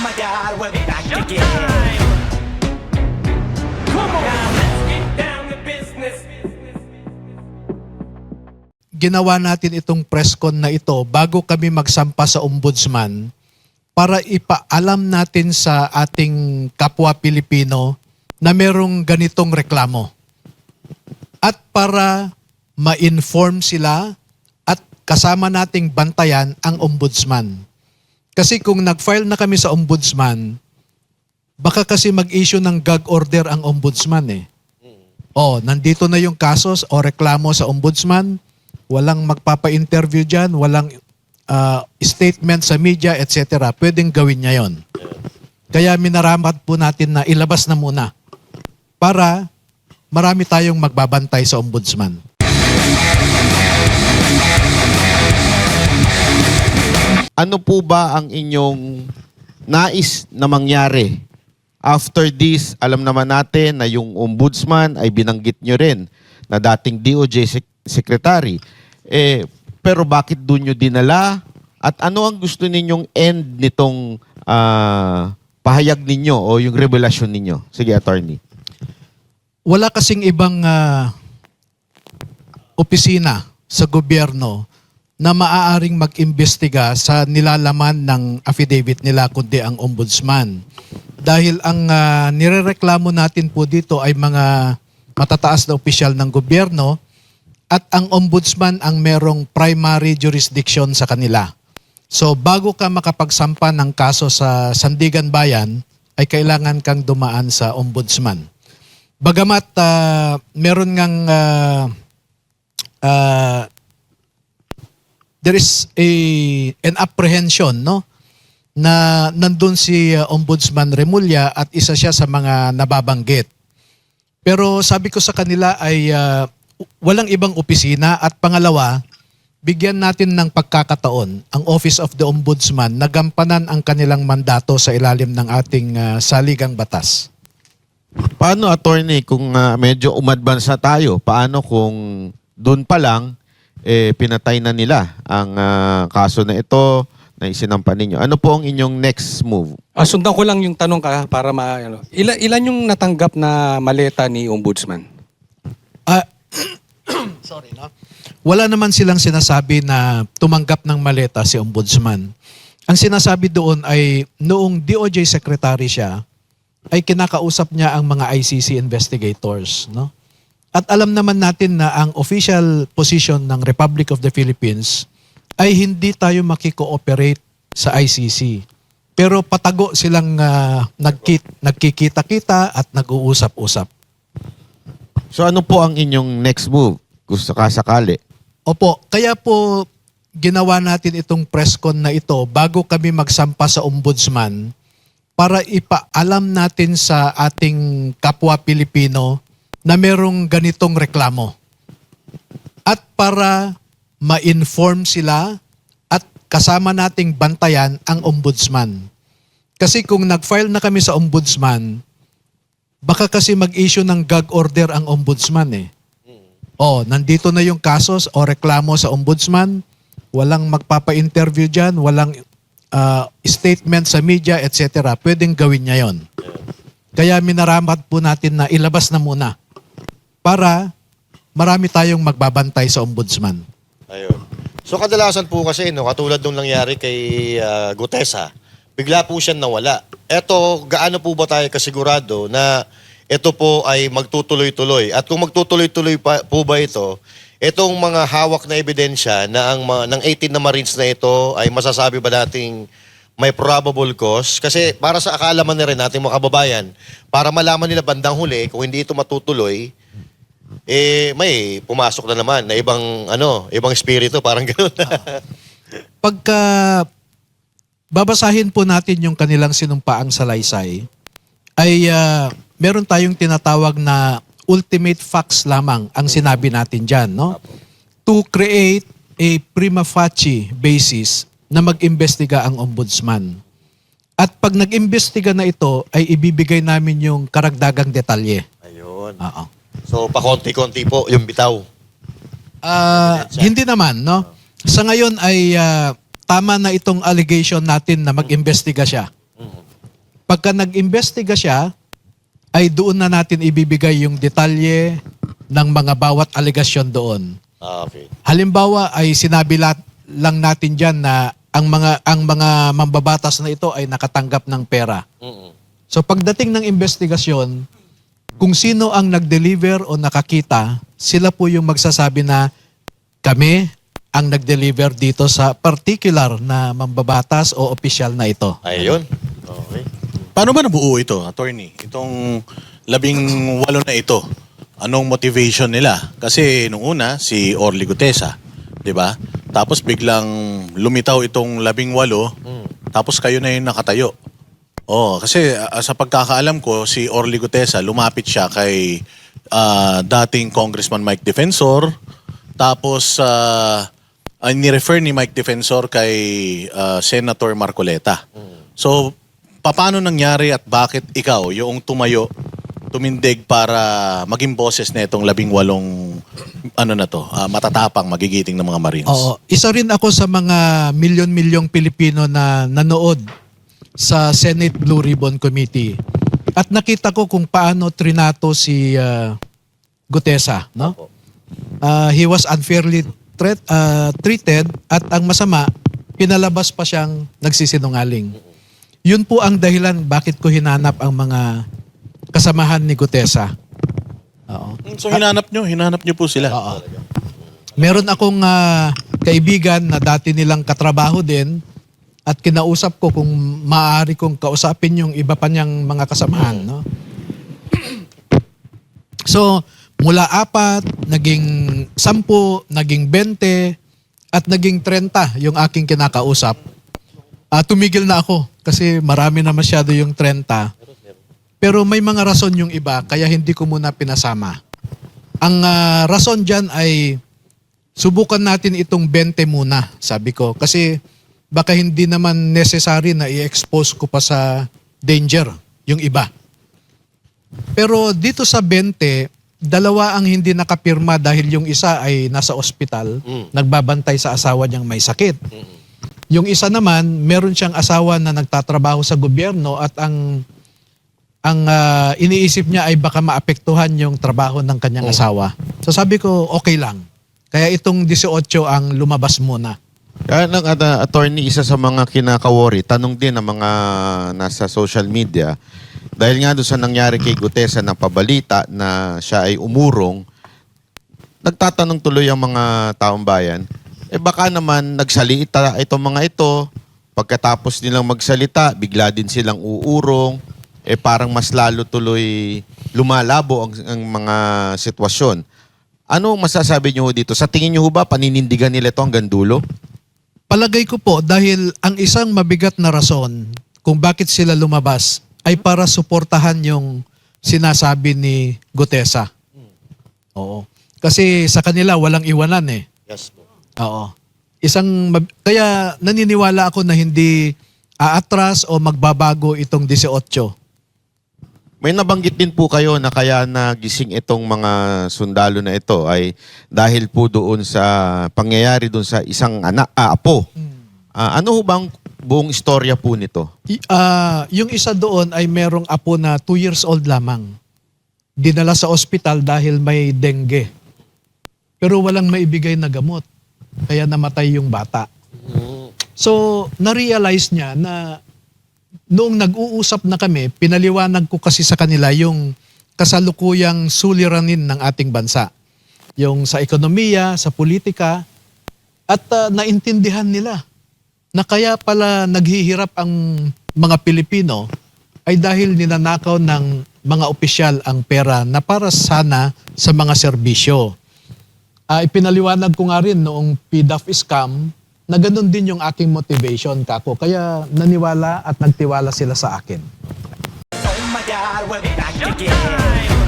my God, we're back again. Come on, now let's get down to business. Ginawa natin itong press con na ito bago kami magsampa sa ombudsman para ipaalam natin sa ating kapwa Pilipino na merong ganitong reklamo. At para ma-inform sila at kasama nating bantayan ang ombudsman. Kasi kung nag-file na kami sa ombudsman, baka kasi mag-issue ng gag order ang ombudsman eh. Nandito na yung kasos o reklamo sa ombudsman, walang magpapa-interview dyan, walang statement sa media, etc. Pwedeng gawin niya yon. Kaya minaramat po natin na ilabas na muna para marami tayong magbabantay sa ombudsman. Ano po ba ang inyong nais na mangyari? After this, alam naman natin na yung ombudsman ay binanggit nyo rin na dating DOJ secretary. Pero bakit doon nyo dinala? At ano ang gusto ninyong end nitong pahayag ninyo o yung revelasyon ninyo? Sige, attorney. Wala kasing ibang opisina sa gobyerno na maaaring mag-imbestiga sa nilalaman ng affidavit nila kundi ang ombudsman. Dahil ang nirereklamo natin po dito ay mga matataas na opisyal ng gobyerno at ang ombudsman ang merong primary jurisdiction sa kanila. So bago ka makapagsampa ng kaso sa Sandigan Bayan, ay kailangan kang dumaan sa ombudsman. Bagamat meron ngang there is an apprehension, no, na nandun si Ombudsman Remulla at isa siya sa mga nababanggit. Pero sabi ko sa kanila ay walang ibang opisina at pangalawa, bigyan natin ng pagkakataon ang Office of the Ombudsman na gampanan ang kanilang mandato sa ilalim ng ating saligang batas. Paano, attorney, kung medyo umadvance na tayo? Paano kung doon pa lang pinatay na nila ang kaso na ito na isinampa ninyo? Ano po ang inyong next move? Sundan ko lang yung tanong ka para ilan yung natanggap na maleta ni Ombudsman? Sorry, no? Wala naman silang sinasabi na tumanggap ng maleta si Ombudsman. Ang sinasabi doon ay noong DOJ secretary siya, ay kinakausap niya ang mga ICC investigators, no? At alam naman natin na ang official position ng Republic of the Philippines ay hindi tayo makikooperate sa ICC. Pero patago silang nagkikita-kita at nag-uusap-usap. So ano po ang inyong next move? Gusto ka sakali? Opo, kaya po ginawa natin itong press con na ito bago kami magsampa sa ombudsman para ipaalam natin sa ating kapwa Pilipino na merong ganitong reklamo. At para ma-inform sila at kasama nating bantayan ang ombudsman. Kasi kung nag-file na kami sa ombudsman, baka kasi mag-issue ng gag order ang ombudsman eh. Nandito na yung kasos o reklamo sa ombudsman, walang magpapa-interview dyan, walang statement sa media, etc. Pwedeng gawin niya yon. Kaya minaramat po natin na ilabas na muna para marami tayong magbabantay sa ombudsman. Ayun. So kadalasan po kasi, no, katulad nung nangyari kay Gutesa, bigla po siya nawala. Eto, gaano po ba tayo kasigurado na ito po ay magtutuloy-tuloy? At kung magtutuloy-tuloy po ba ito, itong mga hawak na ebidensya na ng 18 na Marines na ito ay masasabi ba nating may probable cause? Kasi para sa akalaman na rin nating mga kababayan, para malaman nila bandang huli, kung hindi ito matutuloy, may pumasok na naman na ibang espiritu, parang gano'n. Pagka babasahin po natin yung kanilang sinumpaang salaysay, ay meron tayong tinatawag na ultimate facts lamang ang sinabi natin dyan, no? To create a prima facie basis na mag-imbestiga ang ombudsman. At pag nag-imbestiga na ito, ay ibibigay namin yung karagdagang detalye. Ayun. Oo. So, pakonti-konti po yung bitaw. Hindi naman, no? Sa ngayon ay tama na itong allegation natin na mag-imbestiga siya. Pagka nag-imbestiga siya, ay doon na natin ibibigay yung detalye ng mga bawat aligasyon doon. Okay. Halimbawa ay sinabi lang natin diyan na ang mga mambabatas na ito ay nakatanggap ng pera. Mm-mm. So pagdating ng investigasyon, kung sino ang nag-deliver o nakakita, sila po yung magsasabi na kami ang nag-deliver dito sa particular na mambabatas o opisyal na ito. Ayun. Okay. Paano ba nabuo ito, attorney? Itong 18 na ito. Anong motivation nila? Kasi nung una, si Orly Gutesa, di ba? Tapos biglang lumitaw itong 18, tapos kayo na yung nakatayo. Oh, kasi sa pagkakaalam ko, si Orly Gutesa, lumapit siya kay dating Congressman Mike Defensor, tapos ni-refer ni Mike Defensor kay Senator Marcoleta. So, paano nangyari at bakit ikaw, yung tumindig para maging boses na itong 18 matatapang magigiting ng mga Marines? Oo. Isa rin ako sa mga milyon-milyong Pilipino na nanood sa Senate Blue Ribbon Committee. At nakita ko kung paano trinato si Gutesa, no? He was unfairly treated at ang masama, pinalabas pa siyang nagsisinungaling. Yun po ang dahilan bakit ko hinanap ang mga kasamahan ni Gutesa. Oo. So hinanap nyo po sila. Oo. Meron akong kaibigan na dati nilang katrabaho din at kinausap ko kung maaari kong kausapin yung iba pa niyang mga kasamahan. No? So, mula 4, naging 10, naging 20, at naging 30 yung aking kinakausap. Tumigil na ako kasi marami na masyado yung 30. Pero may mga rason yung iba kaya hindi ko muna pinasama. Ang rason dyan ay subukan natin itong 20 muna, sabi ko. Kasi baka hindi naman necessary na i-expose ko pa sa danger yung iba. Pero dito sa 20, 2 ang hindi nakapirma dahil yung isa ay nasa ospital, nagbabantay sa asawa niyang may sakit. Yung isa naman, meron siyang asawa na nagtatrabaho sa gobyerno at ang iniisip niya ay baka maapektuhan yung trabaho ng kanyang asawa. So sabi ko, okay lang. Kaya itong 18 ang lumabas muna. Kaya lang, attorney, isa sa mga kinakawori, tanong din ng mga nasa social media, dahil nga doon sa nangyari kay Gutesa na pabalita na siya ay umurong, nagtatanong tuloy ang mga taong bayan, baka naman nagsalita itong mga ito, pagkatapos nilang magsalita, bigla din silang uurong, parang mas lalo tuloy lumalabo ang mga sitwasyon. Ano masasabi niyo dito? Sa tingin niyo ba paninindigan nila ito hanggang dulo? Palagay ko po dahil ang isang mabigat na rason kung bakit sila lumabas ay para suportahan yung sinasabi ni Gutesa. Oo. Kasi sa kanila walang iwanan eh. Yes po. Oo. Kaya naniniwala ako na hindi aatras o magbabago itong 18. May nabanggit din po kayo na kaya nagising itong mga sundalo na ito ay dahil po doon sa pangyayari doon sa isang apo. Ano ho bang buong istorya po nito? Yung isa doon ay merong apo na 2 years old lamang. Dinala sa ospital dahil may dengue. Pero walang maibigay na gamot. Kaya namatay yung bata. So, na-realize niya na noong nag-uusap na kami, pinaliwanag ko kasi sa kanila yung kasalukuyang suliranin ng ating bansa. Yung sa ekonomiya, sa politika, at naintindihan nila na kaya pala naghihirap ang mga Pilipino ay dahil ninanakaw ng mga opisyal ang pera na para sana sa mga serbisyo. Ipinaliwanag ko nga rin noong PDAF scam na ganun din yung aking motivation, kako. Kaya naniwala at nagtiwala sila sa akin. Oh my God, we're back again.